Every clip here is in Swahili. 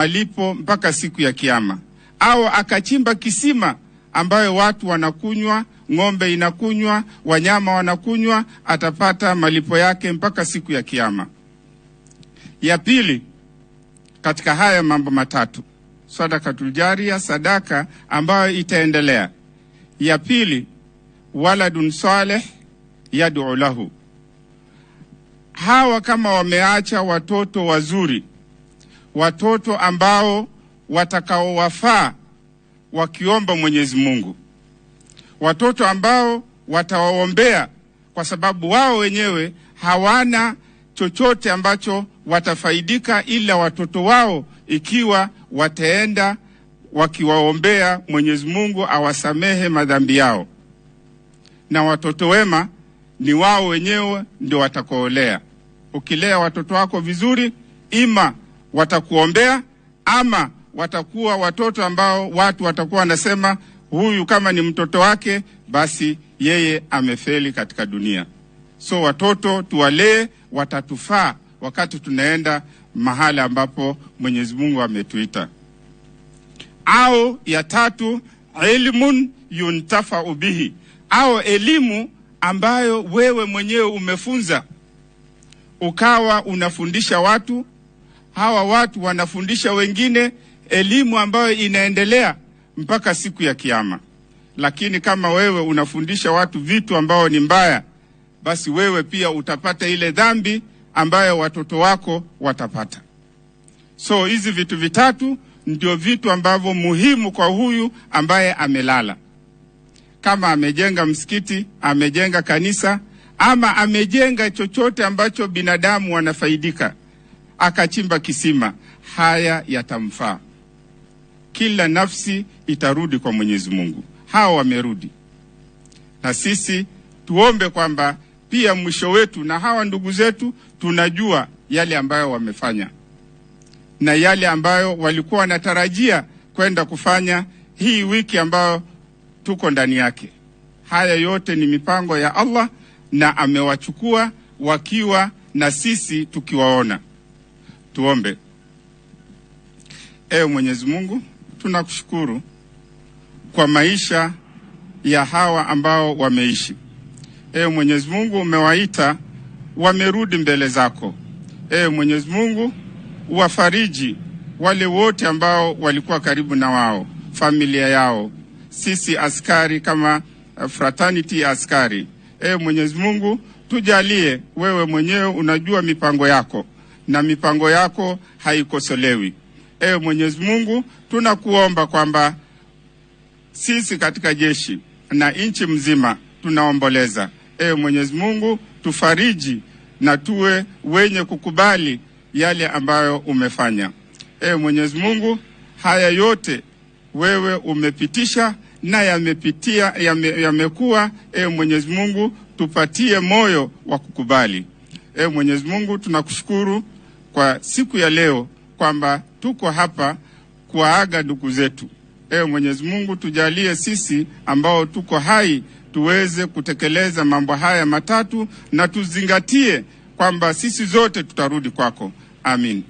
malipo mpaka siku ya Kiyama, au akachimba kisima ambayo watu wanakunywa, ng'ombe inakunywa, wanyama wanakunywa, atapata malipo yake mpaka siku ya Kiyama. Ya pili katika haya mambo matatu, sadakatul jariya, sadaka ambayo itaendelea. Ya pili, waladun salih yad'u lahu. Hawa kama wameacha watoto wazuri, watoto ambao watakaowafaa wakiomba Mwenyezi Mungu, watoto ambao watawaombea, kwa sababu wao wenyewe hawana chochote ambacho watafaidika ila watoto wao, ikiwa wataenda wakiwaombea Mwenyezi Mungu awasamehe madhambi yao. Na watoto wema ni wao wenyewe ndio watakoolea. Ukilea watoto wako vizuri, ima watakuombea ama watakuwa watoto ambao watu watakuwa wanasema huyu kama ni mtoto wake basi yeye amefeli katika dunia. So watoto tuwalee, watatufaa wakati tunaenda mahala ambapo Mwenyezi Mungu ametuita. Au ya tatu, ilmun yuntafa'u bihi, au elimu ambayo wewe mwenyewe umefunza, ukawa unafundisha watu, hawa watu wanafundisha wengine, elimu ambayo inaendelea mpaka siku ya Kiyama. Lakini kama wewe unafundisha watu vitu ambao ni mbaya, basi wewe pia utapata ile dhambi ambayo watoto wako watapata. So hizi vitu vitatu ndio vitu ambavyo muhimu kwa huyu ambaye amelala. Kama amejenga msikiti, amejenga kanisa, ama amejenga chochote ambacho binadamu wanafaidika, akachimba kisima, haya yatamfaa. Kila nafsi itarudi kwa Mwenyezi Mungu. Hao wamerudi. Na sisi tuombe kwamba pia mwisho wetu, na hawa ndugu zetu tunajua yale ambayo wamefanya na yale ambayo walikuwa wanatarajia kwenda kufanya hii wiki ambayo tuko ndani yake. Haya yote ni mipango ya Allah na amewachukua wakiwa na sisi tukiwaona. Tuombe. Ewe Mwenyezi Mungu, tunakushukuru kwa maisha ya hawa ambao wameishi. Ewe Mwenyezi Mungu, umewaita wamerudi mbele zako. Ewe Mwenyezi Mungu, wafariji wale wote ambao walikuwa karibu na wao, familia yao, sisi askari kama fraternity ya askari. Ewe Mwenyezi Mungu, tujalie, wewe mwenyewe unajua mipango yako na mipango yako haikosolewi. Ewe Mwenyezi Mungu, tunakuomba kwamba sisi katika jeshi na nchi mzima tunaomboleza. Ewe Mwenyezi Mungu, tufariji na tuwe wenye kukubali yale ambayo umefanya. Ewe Mwenyezi Mungu, haya yote wewe umepitisha na yamekuwa. Ewe Mwenyezi Mungu, tupatie moyo wa kukubali. Ewe Mwenyezi Mungu, tunakushukuru kwa siku ya leo kwamba tuko hapa kuaga ndugu zetu. Ewe Mwenyezi Mungu, tujalie sisi ambao tuko hai tuweze kutekeleza mambo haya matatu, na tuzingatie kwamba sisi zote tutarudi kwako. Amin.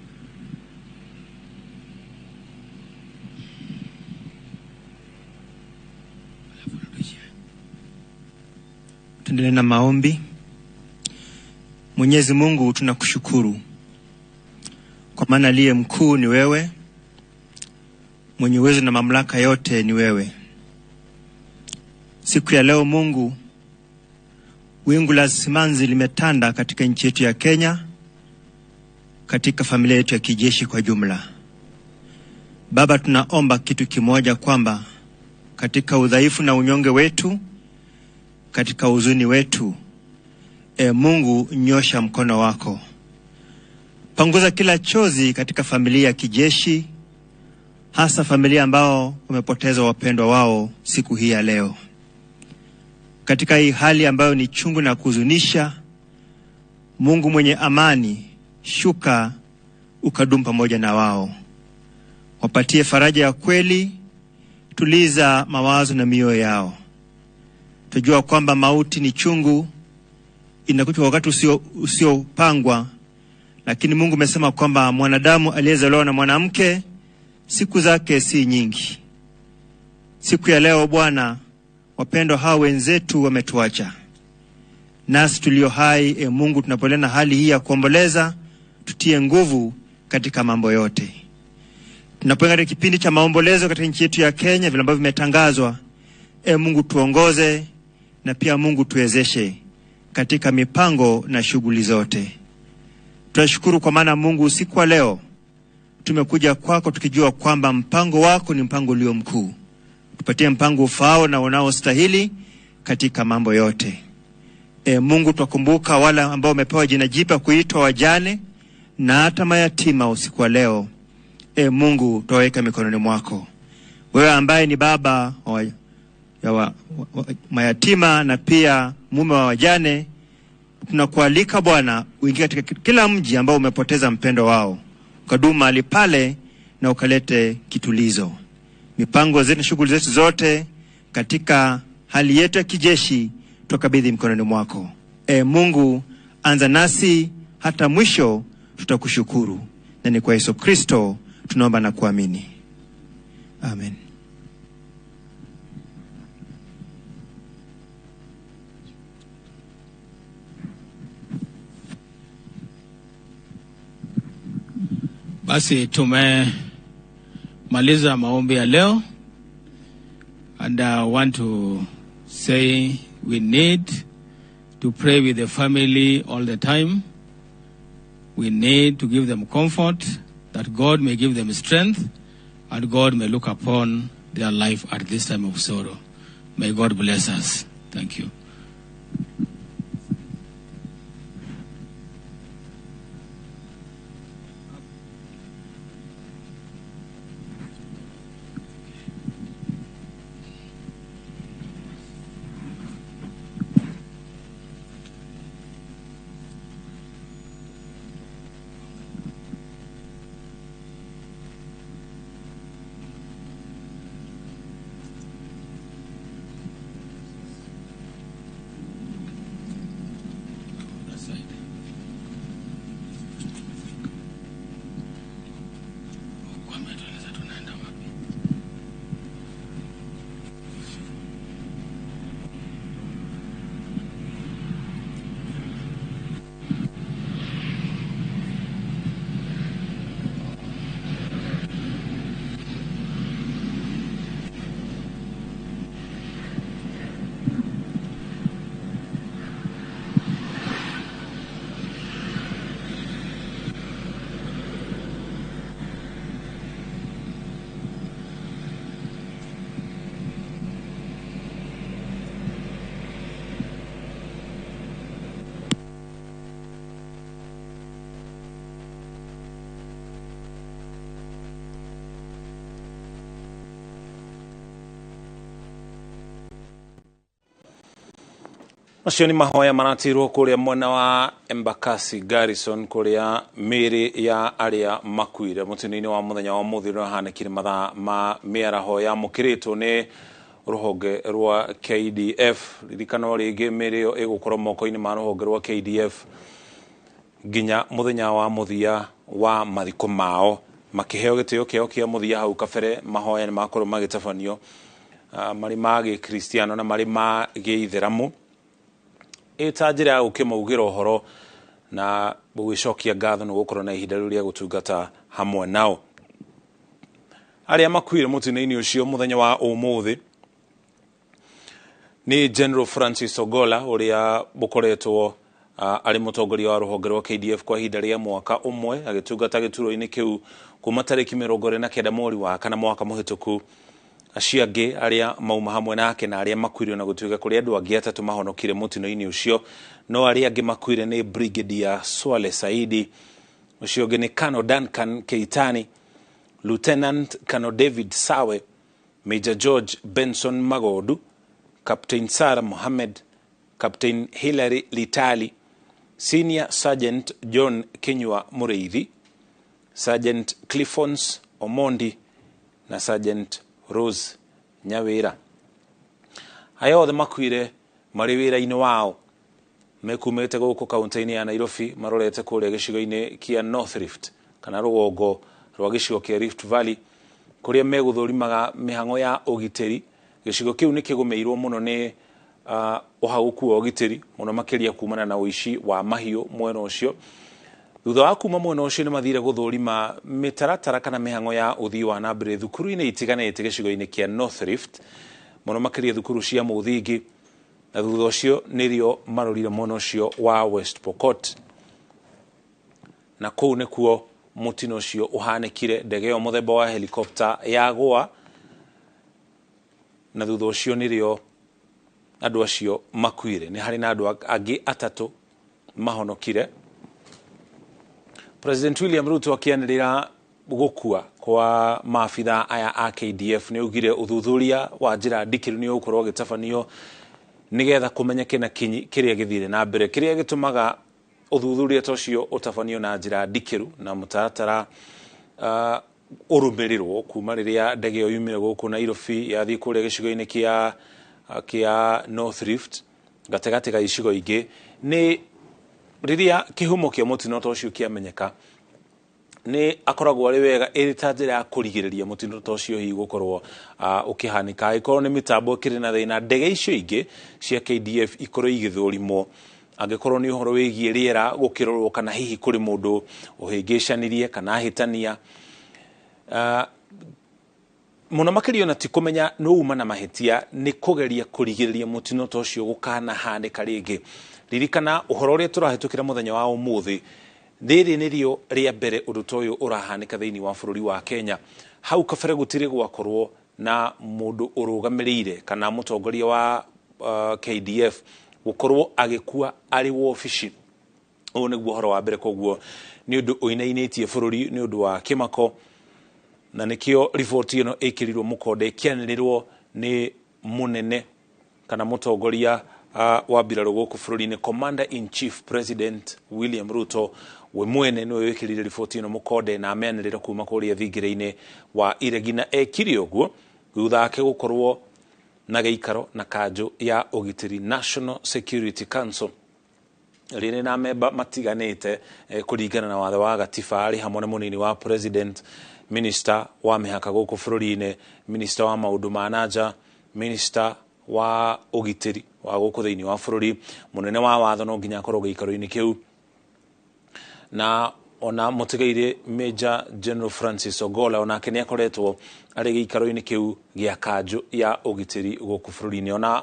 Tuendelee na maombi. Mwenyezi Mungu, tunakushukuru kwa maana aliye mkuu ni wewe, mwenye uwezo na mamlaka yote ni wewe. Siku ya leo Mungu, wingu la simanzi limetanda katika nchi yetu ya Kenya, katika familia yetu ya kijeshi kwa jumla. Baba, tunaomba kitu kimoja, kwamba katika udhaifu na unyonge wetu, katika huzuni wetu, Mungu, nyosha mkono wako. Panguza kila chozi katika familia ya kijeshi, hasa familia ambao wamepoteza wapendwa wao siku hii ya leo. Katika hii hali ambayo ni chungu na kuhuzunisha, Mungu mwenye amani, shuka ukadumu pamoja na wao. Wapatie faraja ya kweli, tuliza mawazo na mioyo yao. Tujua kwamba mauti ni chungu, inakuja wakati usiopangwa, lakini Mungu amesema kwamba mwanadamu aliyezaliwa na mwanamke siku zake si nyingi. Siku ya leo Bwana, wapendwa hao wenzetu wametuacha. Nasi tulio hai, Mungu, tunapoliona hali hii ya kuomboleza, tutie nguvu katika mambo yote. Tunapoingia katika kipindi cha maombolezo katika nchi yetu ya Kenya, vile ambavyo vimetangazwa, Mungu tuongoze, na pia Mungu tuwezeshe katika mipango na shughuli zote. Tunashukuru kwa maana Mungu, usiku wa leo tumekuja kwako tukijua kwamba mpango wako ni mpango ulio mkuu. Tupatie mpango ufaao na unaostahili katika mambo yote. Mungu, tukumbuka wale ambao wamepewa jina jipya kuitwa wajane na hata mayatima usiku wa leo. Mungu, tuwaweka mikononi mwako. Wewe ambaye ni baba wa mayatima na pia mume wa wajane, tunakualika Bwana uingie katika kila mji ambao umepoteza mpendo wao. Ukadumu mahali pale na ukalete kitulizo. Mipango zetu, shughuli zetu zote katika hali yetu ya kijeshi tukabidhi mkononi mwako. Mungu, anza nasi hata mwisho, tutakushukuru. Na ni kwa Yesu Kristo tunaomba na kuamini. Amen. Basi tumemaliza maombi ya leo, and I want to say we need to pray with the family all the time. We need to give them comfort, that God may give them strength, and God may look upon their life at this time of sorrow. May God bless us. Thank you. Macio ni mahoya maratirwo kuria mwena wa Embakasi Garrison kuria miri ya aria makuire mutini-ini wa muthenya wa muthiro hanikire mathaa ma miaraho ya mukiritwo ni ruhonge rwa KDF. Ririkano ringi miri yo igukorwo moko-ini ma ruhonge rwa KDF ginya muthenya wa muthia wa mathiko mao, makiheo gitio kio kia muthia hau kabere. Mahoya ni makorwo magitabanio mari ma Gikristiano na mari ma Giithiramu. Itajira ya ukimaugira uhoro na bugicokia ngatho no gukorwo na ihinda rĩrĩa gutungata hamwe nao. Aria makuire mutini-ini ucio muthenya wa umuthi ni General Francis Ogola uria bukoretwo ari mutongoria wa ruhonge rwa KDF kwa ihinda rĩa mwaka umwe agitungata gituro-ini kiu kuma tariki 29 mweri wa kana mwaka muhituku. Aciangi aria mauma hamwe nake na aria makuire na gutuika kuri andu angi atatu mahonokire mutino-ini ucio, no aria angi makuire ni Brigadier Swale Saidi, ucio ungi ni Colonel Duncan Keitani, Lieutenant Colonel David Sawe, Major George Benson Magodu, Captain Sarah Mohammed, Captain Hilary Litali, Senior Sergeant John Kinyua Mureithi, Sergeant Cliffons Omondi na Sergeant Rose Nyawira. Ayo othe makuire mari wira-ini wao mekumete guku kaunti-ini ya Nairobi marorete kuria gicigo-ini kia North Rift kana rugongo rwa gicigo kia Rift Valley kuria meguthurimaga mihango ya ugitiri. Gicigo kiu ni kigumeirwo muno ni uhaguku wa ugitiri muno makiria kumana na uici wa mahiu mwena ucio. Thutha wa kuma mwena ucio ni mathire guthurima mitaratara kana mihango ya uthii wa nambere thukuru-ini itiganite gicigo-ini kia North Rift muno makiria thukuru cia muthingi, na thutha ucio nirio marorire mwena ucio wa West Pokot, na kuu nikuo mutino ucio uhanikire. Ndege yo muthemba wa helicopter yagwa, na thutha ucio nirio andu acio makuire. Ni hari na andu angi atatu mahonokire. President William Ruto akianirira gukua kwa maafitha aya a KDF ni ugire uthuthuria wa njira ndikiru ni ukorwo gitafanio nigetha kumenyeke na kiria githire na mbere, kiria gitumaga uthuthuria tocio utafanio na njira ndikiru na mutaratara urumirirwo kuma riria ndege yo yumire guku Nairobi yathii kuria gicigo-ini kia North Rift gategati ga icigo ingi. Ni riria kihumo kia mutino tocio kiamenyeka ni akoragwo ari wega iri ta njira ya kurigiriria mutino tocio hi gukorwo ukihanika. Ikorwo ni mitambo kiri na thina, ndege icio ingi cia KDF ikorwo igithurimo, angikorwo ni uhoro wigie riera gukirorwo kana hihi kuri mundu uhingicanirie kana hitania. Muno makirio na tikumenya no uma na mahetia ni kugeria kurigiriria mutino tocio gukana hanika ringi. Ririkana uhoro uria turahitukira muthenya wa umuthi, riri nirio ria mbere undu toyo urahanika thiini wa bururi wa Kenya. Hau kabere gutiri gwakorwo na mundu urugamirire kana mutongoria wa KDF gukorwo agikua ari wofici. Uyu niguo uhoro wa mbere, koguo ni undu uinainitie bururi ni undu wa kimako, na nikio riboti ino ikirirwo mukonde ikianirirwo ni munene kana mutongoria wa mbirarũ gũkũ bũrũri-inĩ, Commander in Chief President William Ruto we mwene niwe wikirire riboti ino mukonde na ameanirira kuma kuria thingire-ini wa iregi, na ekire uguo thutha ake gukorwo na geikaro na kanjo ya ugitiri National Security Council riri na memba matiganite kuringana na watho wa gatiba, ari hamwe na munini wa president, minister wa mihaka gũkũ bũrũri-inĩ, minister wa maundu ma nanja, minister wa ugitiri wa gũkũ thiini wa bũrũri, munene wa watho no nginya akorwo geikaro-ini kiu, na ona mutigaire Major General Francis Ogola onake ni akoretwo ari geikaro-ini kiu gia kanjo ya ugitiri gũkũ bũrũri-inĩ. Ona